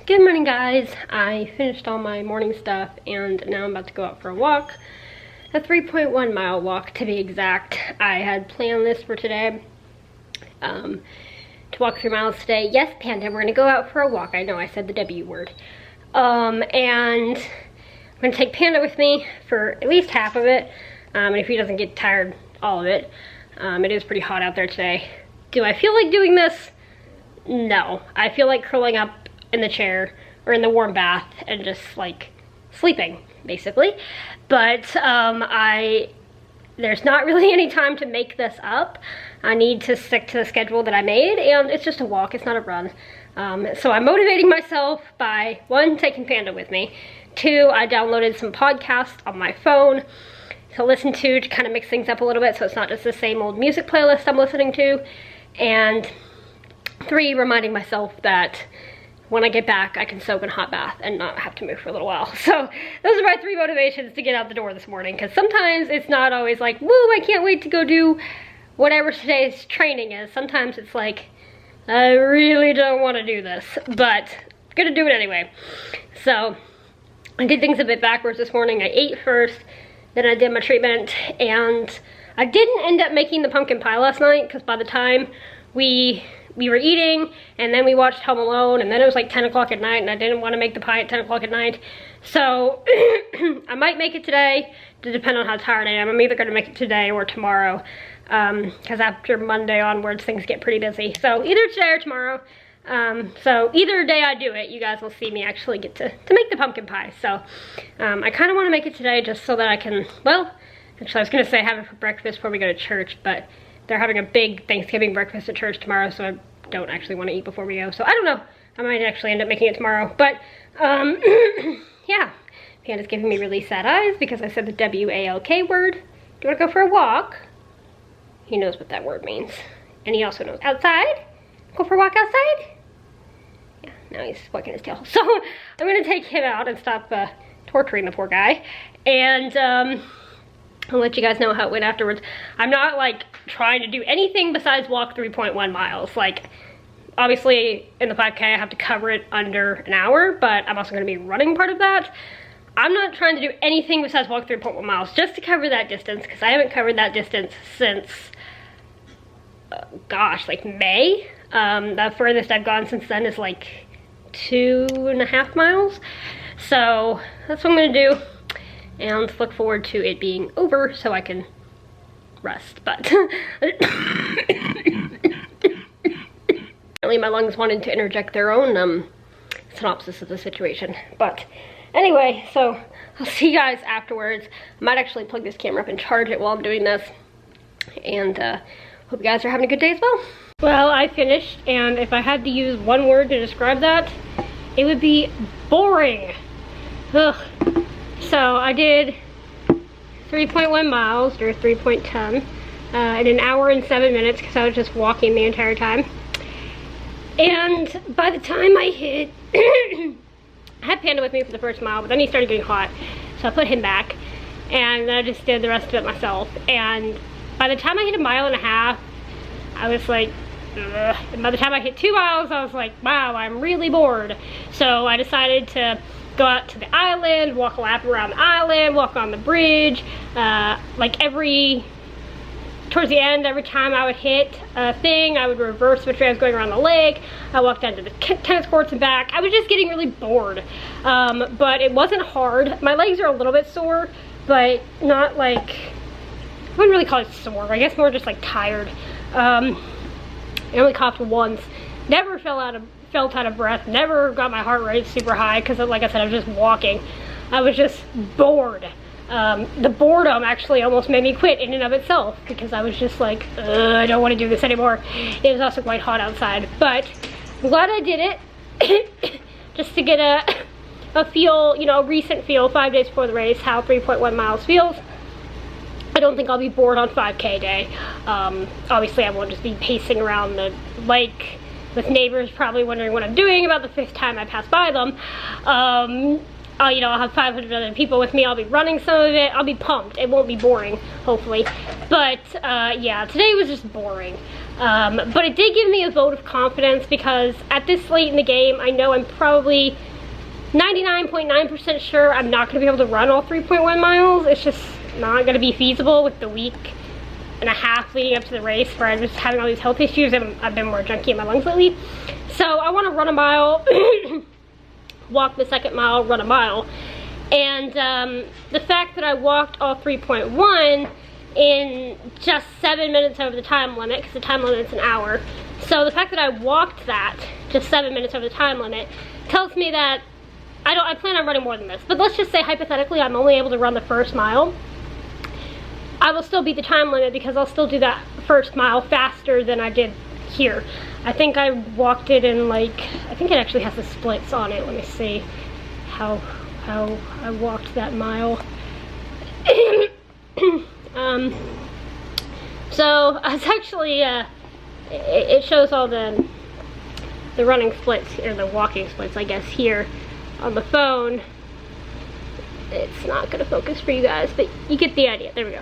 Good morning, guys. I finished all my morning stuff and now I'm about to go out for a walk. A 3.1 mile walk to be exact. I had planned this for today, to walk 3 miles today. Yes, Panda, we're gonna go out for a walk. I know I said the W word. And I'm gonna take Panda with me for at least half of it. And if he doesn't get tired, all of it. It is pretty hot out there today. Do I feel like doing this? No. I feel like curling up in the chair or in the warm bath and just like sleeping basically, but there's not really any time to make this up. I need to stick to the schedule that I made, and it's just a walk, it's not a run. So I'm motivating myself by 1, taking Panda with me, 2, I downloaded some podcasts on my phone to listen to kind of mix things up a little bit so it's not just the same old music playlist I'm listening to, and 3, reminding myself that when I get back, I can soak in a hot bath and not have to move for a little while. So those are my 3 motivations to get out the door this morning, because sometimes it's not always like, woo, I can't wait to go do whatever today's training is. Sometimes it's like, I really don't want to do this, but I'm gonna do it anyway. So I did things a bit backwards this morning. I ate first, then I did my treatment, and I didn't end up making the pumpkin pie last night, because by the time we were eating, and then we watched Home Alone, and then it was like 10 o'clock at night, and I didn't want to make the pie at 10 o'clock at night. So I might make it today, to depend on how tired I am. I'm either going to make it today or tomorrow, because after Monday onwards, things get pretty busy. So either today or tomorrow. So either day I do it, you guys will see me actually get to make the pumpkin pie. So I kind of want to make it today just so that I can, well, actually I was going to say have it for breakfast before we go to church, but they're having a big Thanksgiving breakfast at church tomorrow, so I don't actually want to eat before we go. So I don't know. I might actually end up making it tomorrow. But, yeah. Panda's giving me really sad eyes because I said the W-A-L-K word. Do you want to go for a walk? He knows what that word means. And he also knows outside. Go for a walk outside? Yeah, now he's wagging his tail. So I'm going to take him out and stop torturing the poor guy. And I'll let you guys know how it went afterwards. I'm not like trying to do anything besides walk 3.1 miles. Like, obviously in the 5K I have to cover it under an hour, but I'm also going to be running part of that. I'm not trying to do anything besides walk 3.1 miles just to cover that distance, because I haven't covered that distance since, gosh, like May. The furthest I've gone since then is like 2.5 miles. So that's what I'm going to do. And look forward to it being over so I can rest. But apparently my lungs wanted to interject their own synopsis of the situation. But anyway, so I'll see you guys afterwards. I might actually plug this camera up and charge it while I'm doing this. And hope you guys are having a good day as well. Well, I finished, and if I had to use one word to describe that, it would be boring. Ugh. So I did 3.1 miles, or 3.10, in an hour and 7 minutes, because I was just walking the entire time. And by the time I hit, I had Panda with me for the first mile, but then he started getting hot, so I put him back, and then I just did the rest of it myself. And by the time I hit 1.5 miles, I was like, ugh. And by the time I hit 2 miles, I was like, wow, I'm really bored. So I decided to go out to the island, walk a lap around the island, walk on the bridge. Like towards the end, every time I would hit a thing, I would reverse which way I was going around the lake. I walked down to the tennis courts and back. I was just getting really bored. But it wasn't hard. My legs are a little bit sore, but not like, I wouldn't really call it sore. I guess more just like tired. I only coughed once. Never felt out of breath, never got my heart rate super high, because like I said, I was just walking. I was just bored. The boredom actually almost made me quit in and of itself, because I was just like, I don't want to do this anymore. It was also quite hot outside, but I'm glad I did it. Just to get a feel, you know, a recent feel 5 days before the race, how 3.1 miles feels. I don't think I'll be bored on 5K day. Obviously I won't just be pacing around the lake with neighbors probably wondering what I'm doing about the 5th time I pass by them. You know, I'll have 500 other people with me. I'll be running some of it. I'll be pumped. It won't be boring, hopefully. But yeah, today was just boring. But it did give me a vote of confidence because at this late in the game, I know I'm probably 99.9% sure I'm not going to be able to run all 3.1 miles. It's just not going to be feasible with the week and a half leading up to the race where I'm just having all these health issues and I've been more junky in my lungs lately. So I want to run a mile, walk the second mile, run a mile. And the fact that I walked all 3.1 in just 7 minutes over the time limit, because the time limit's an hour. So the fact that I walked that just 7 minutes over the time limit tells me that I plan on running more than this. But let's just say hypothetically I'm only able to run the first mile. I will still beat the time limit because I'll still do that first mile faster than I did here. I think I walked it in like, I think it actually has the splits on it. Let me see how I walked that mile. So it's actually, it shows all the running splits, or the walking splits, I guess, here on the phone. It's not gonna focus for you guys, but you get the idea. There we go.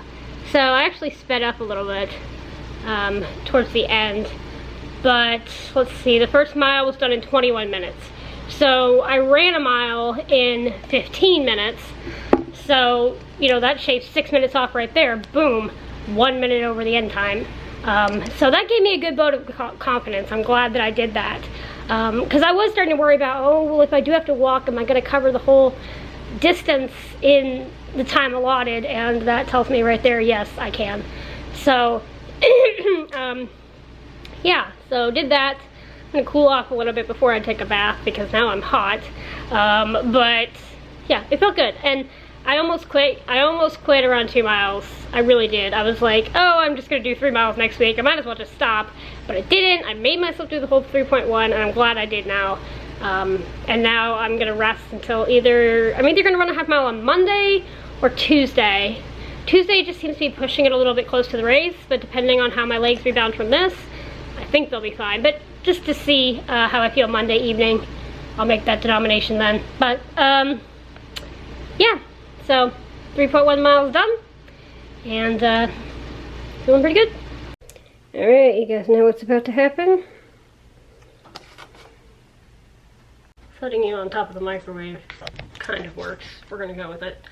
So I actually sped up a little bit towards the end, but let's see, the first mile was done in 21 minutes. So I ran a mile in 15 minutes. So, you know, that shaved 6 minutes off right there. Boom, 1 minute over the end time. So that gave me a good vote of confidence. I'm glad that I did that. Because I was starting to worry about, oh, well, if I do have to walk, am I going to cover the whole distance in the time allotted? And that tells me right there, yes, I can. So, yeah, so did that. I'm going to cool off a little bit before I take a bath because now I'm hot. But, yeah, it felt good. And I almost quit. I almost quit around 2 miles. I really did. I was like, oh, I'm just gonna do 3 miles next week. I might as well just stop. But I didn't. I made myself do the whole 3.1, and I'm glad I did now. And now I'm gonna rest until I'm either gonna run a half mile on Monday or Tuesday. Tuesday just seems to be pushing it a little bit close to the race, but depending on how my legs rebound from this, I think they'll be fine. But just to see how I feel Monday evening, I'll make that denomination then. But yeah. So, 3.1 miles done, and feeling pretty good. Alright, you guys know what's about to happen? Putting you on top of the microwave kind of works. We're gonna go with it.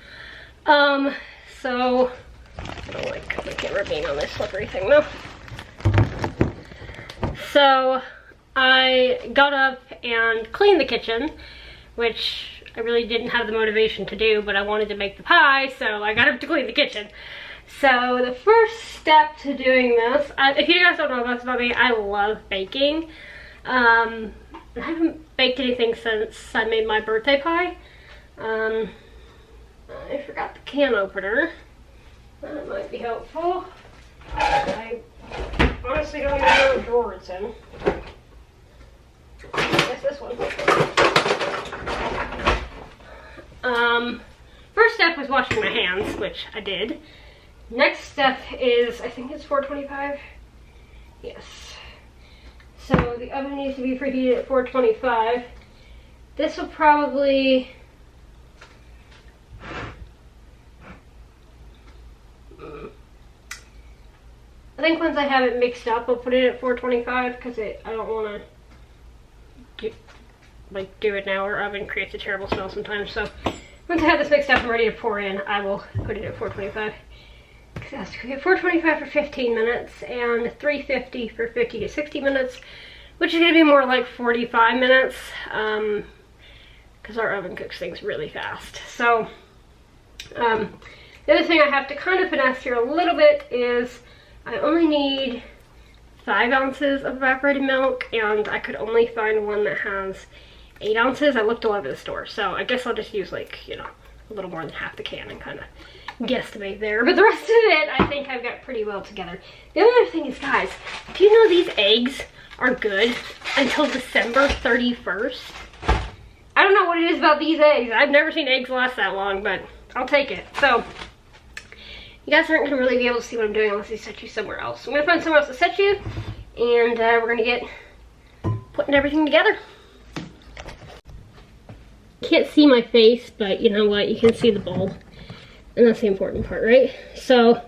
So, I don't like the camera being on this slippery thing though. So, I got up and cleaned the kitchen, which I really didn't have the motivation to do, but I wanted to make the pie, so I got up to clean the kitchen. So the first step to doing this, if you guys don't know this about me, I love baking. I haven't baked anything since I made my birthday pie. I forgot the can opener. That might be helpful. I honestly don't even know what drawer it's in. I guess this one. First step was washing my hands, which I did. Next step is, I think it's 425. Yes. So the oven needs to be preheated at 425. This will probably, I think once I have it mixed up, I'll put it at 425 because I don't want to do it now. Our oven creates a terrible smell sometimes. So once I have this mixed up and ready to pour in, I will put it at 425. Because it has to be at 425 for 15 minutes and 350 for 50 to 60 minutes, which is going to be more like 45 minutes because our oven cooks things really fast. So the other thing I have to kind of finesse here a little bit is I only need 5 ounces of evaporated milk, and I could only find one that has 8 ounces. I looked all over the store, so I guess I'll just use, like, you know, a little more than half the can and kind of guesstimate there. But the rest of it, I think I've got pretty well together. The other thing is, guys, do you know these eggs are good until December 31st? I don't know what it is about these eggs. I've never seen eggs last that long, but I'll take it. So, you guys aren't going to really be able to see what I'm doing unless I set you somewhere else. So I'm going to find somewhere else to set you, and we're going to get putting everything together. Can't see my face, but you know what? You can see the bowl. And that's the important part, right? So, I'm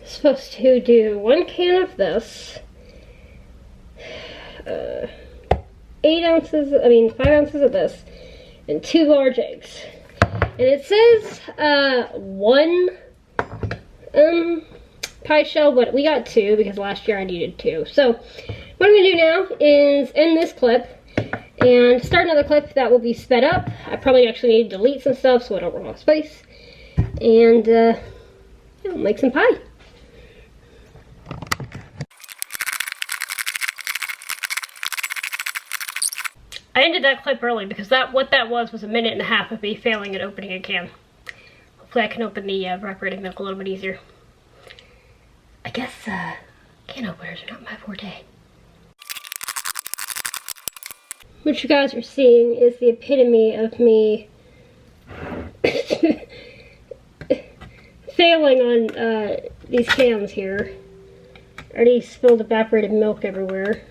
supposed to do 1 can of this, 5 ounces of this, and 2 large eggs. And it says 1 pie shell, but we got 2 because last year I needed 2. So what I'm gonna do now is end this clip and start another clip that will be sped up. I probably actually need to delete some stuff so I don't run out of space. And yeah, we'll make some pie. I ended that clip early because what that was a minute and a half of me failing at opening a can. Hopefully I can open the evaporated milk a little bit easier. I guess can openers are not my forte. What you guys are seeing is the epitome of me failing on these cans here. I already spilled evaporated milk everywhere.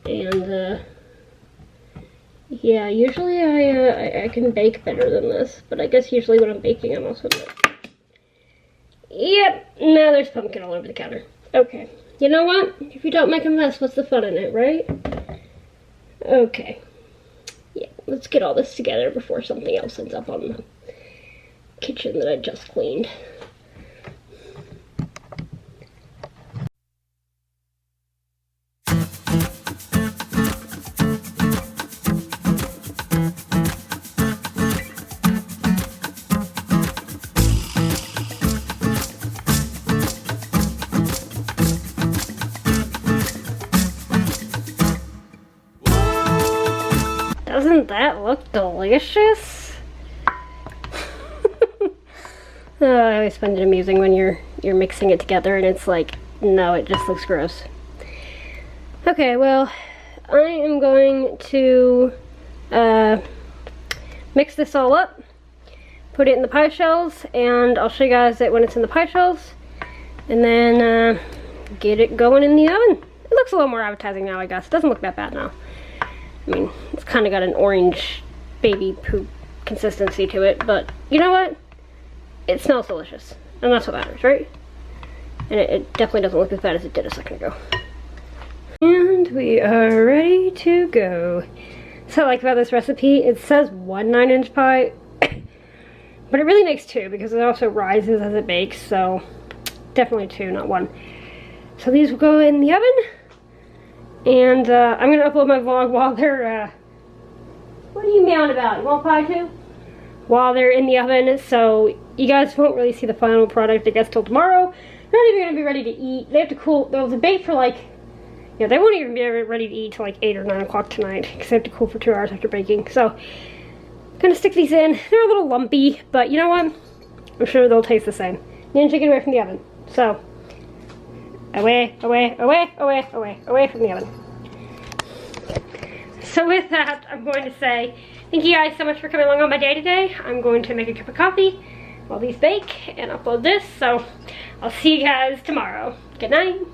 And yeah, usually I can bake better than this, but I guess usually when I'm baking I'm also not. Yep, now there's pumpkin all over the counter. Okay, you know what? If you don't make a mess, what's the fun in it, right? Okay, yeah, let's get all this together before something else ends up on the kitchen that I just cleaned. Doesn't that look delicious? I always find it amusing when you're mixing it together and it's like, no, it just looks gross. Okay, well, I am going to mix this all up, put it in the pie shells, and I'll show you guys it when it's in the pie shells, and then get it going in the oven. It looks a little more appetizing now, I guess. It doesn't look that bad now. I mean, it's kind of got an orange baby poop consistency to it, but you know what? It smells delicious, and that's what matters, right? And it definitely doesn't look as bad as it did a second ago. And we are ready to go. So, like about this recipe, it says 1 9-inch pie, but it really makes 2 because it also rises as it bakes, so definitely 2, not 1. So these will go in the oven. And I'm gonna upload my vlog while they're, what are you meowing about? You want pie too? While they're in the oven, so you guys won't really see the final product, I guess, till tomorrow. They're not even gonna be ready to eat. They have to cool, they'll bake for like, yeah, they won't even be ready to eat till like 8 or 9 o'clock tonight, because they have to cool for 2 hours after baking. So, I'm gonna stick these in. They're a little lumpy, but you know what? I'm sure they'll taste the same. Then take it away from the oven. So, away, away, away, away, away, away from the oven. So with that, I'm going to say thank you guys so much for coming along on my day today. I'm going to make a cup of coffee while these bake and upload this. So I'll see you guys tomorrow. Good night.